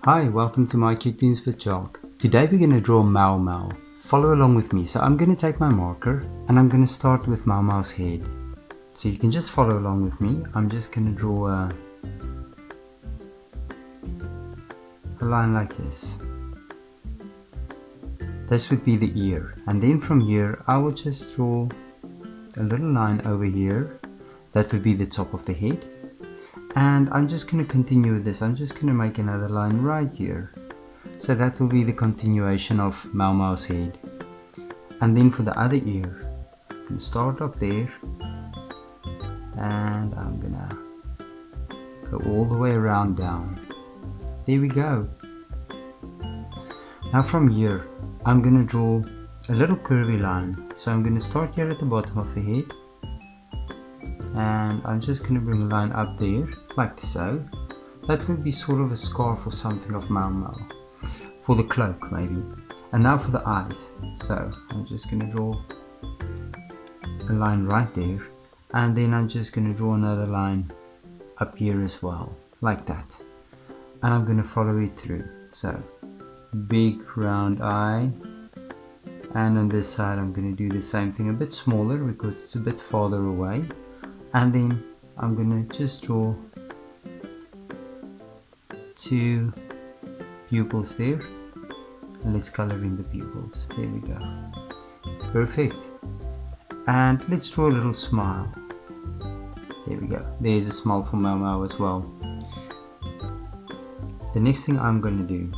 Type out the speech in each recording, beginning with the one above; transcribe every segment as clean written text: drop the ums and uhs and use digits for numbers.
Hi, welcome to My Cute Tunes with Jalk. Today we're going to draw Mau Mau. Follow along with me. So I'm going to take my marker and I'm going to start with Mau Mau's head. So you can just follow along with me. I'm just going to draw a line like this. This would be the ear. And then from here I will just draw a little line over here. That would be the top of the head. And I'm just going to continue with this. I'm just going to make another line right here. So that will be the continuation of Mau Mau's head. And then for the other ear, I'm going to start up there. And I'm going to go all the way around down. There we go. Now from here, I'm going to draw a little curvy line. So I'm going to start here at the bottom of the head. And I'm just going to bring a line up there, like so. That would be sort of a scarf or something of Mau Mau. For the cloak, maybe. And now for the eyes. So I'm just going to draw a line right there. And then I'm just going to draw another line up here as well, like that. And I'm going to follow it through. So, big round eye. And on this side I'm going to do the same thing, a bit smaller because it's a bit farther away. And then I'm going to just draw two pupils there. And let's color in the pupils. There we go. Perfect. And let's draw a little smile. There we go. There's a smile for Mau Mau as well. The next thing I'm going to do,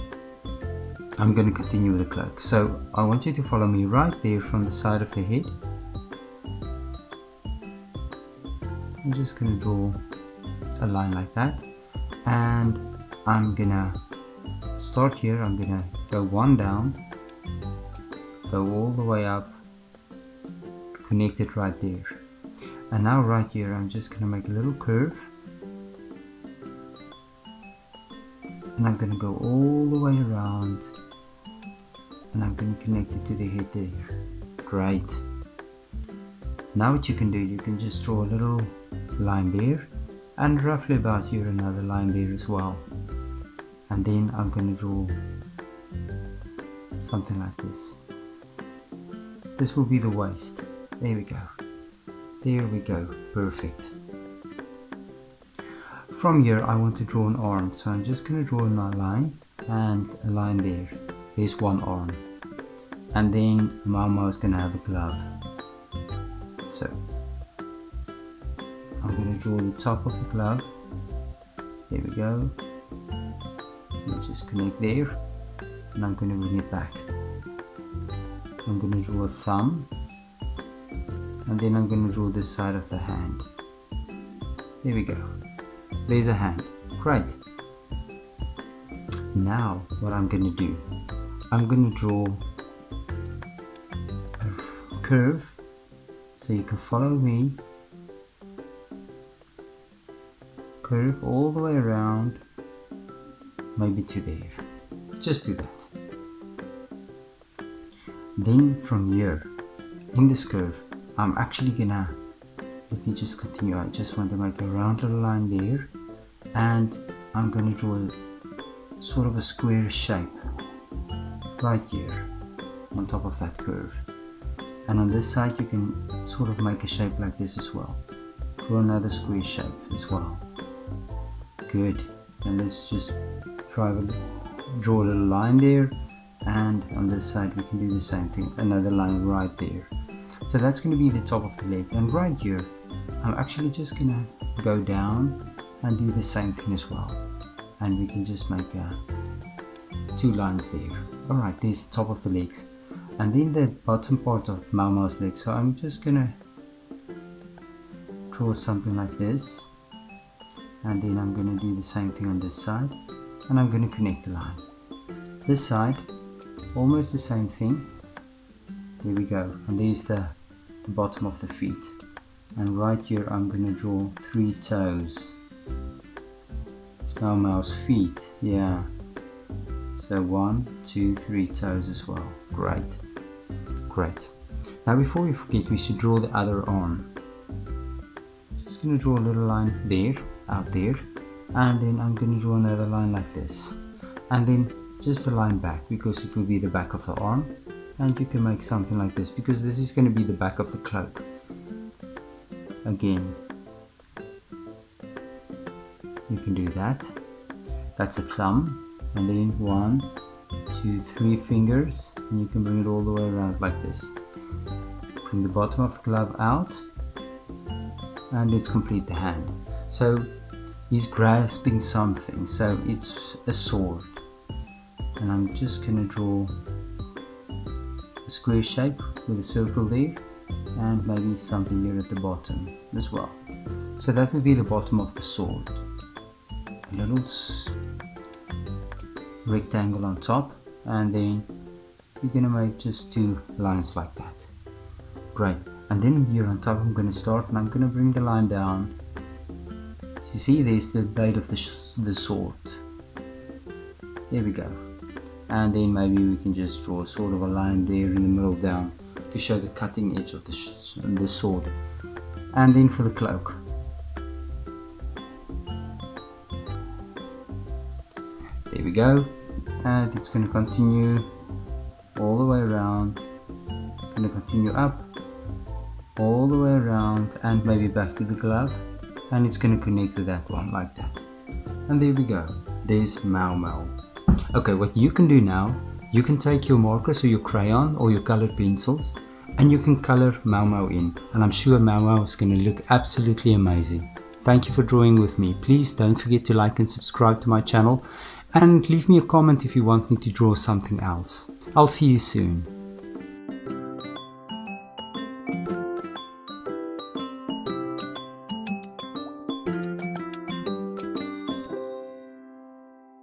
I'm going to continue with the cloak. So I want you to follow me right there from the side of the head. I'm just going to draw a line like that, and I'm gonna start here. I'm gonna go one down, go all the way up, connect it right there, and now right here I'm just gonna make a little curve, and I'm gonna go all the way around, and I'm gonna connect it to the head there. Great. Now what you can do, you can just draw a little line there, and roughly about here another line there as well. And then I'm going to draw something like this. This will be the waist. There we go. There we go. Perfect. From here I want to draw an arm, so I'm just going to draw a line and a line there. There's one arm. And then Mau Mau is going to have a glove. So I'm going to draw the top of the glove. There we go. Let's just connect there, and I'm going to bring it back. I'm going to draw a thumb, and then I'm going to draw this side of the hand. There we go. There's a hand. Great. Now what I'm going to do, I'm going to draw a curve, so you can follow me. Curve all the way around, maybe to there. Just do that. Then from here, in this curve, I'm actually gonna, let me just continue. I just want to make a round little line there, and I'm gonna draw a, sort of a square shape right here on top of that curve. And on this side you can sort of make a shape like this as well. Draw another square shape as well. Good. And let's just draw a little line there, and on this side we can do the same thing, another line right there. So that's going to be the top of the leg, and right here I'm actually just going to go down and do the same thing as well, and we can just make two lines there. Alright, there's the top of the legs, and then the bottom part of Mau Mau's leg. So I'm just going to draw something like this, and then I'm going to do the same thing on this side, and I'm going to connect the line. This side, almost the same thing. There we go, and there's the bottom of the feet, and right here I'm going to draw 3 toes. It's Mau Mau's feet, yeah. So 1, 2, 3 toes as well. Great. Great. Now before we forget, we should draw the other arm. Just going to draw a little line there, out there, and then I'm going to draw another line like this. and then just a line back, because it will be the back of the arm, and you can make something like this, because this is going to be the back of the cloak. Again, you can do that. That's a thumb, and then 1, 2, 3 fingers, and you can bring it all the way around like this. Bring the bottom of the glove out, and let's complete the hand. So he's grasping something, so it's a sword, and I'm just going to draw a square shape with a circle there, and maybe something here at the bottom as well. So that would be the bottom of the sword. A little rectangle on top, and then you're going to make just 2 lines like that. Great. And then here on top I'm going to start, and I'm going to bring the line down. You see, there's the blade of the sword. There we go. And then maybe we can just draw sort of a line there in the middle down to show the cutting edge of the sword. And then for the cloak, there we go. And it's going to continue all the way around, going to continue up all the way around, and maybe back to the glove, and it's going to connect with that one like that. And there we go, there's Mau Mau. Okay, what you can do now, you can take your markers or your crayon or your colored pencils, and you can color Mau Mau in, and I'm sure Mau Mau is going to look absolutely amazing. Thank you for drawing with me. Please don't forget to like and subscribe to my channel, and leave me a comment if you want me to draw something else. I'll see you soon.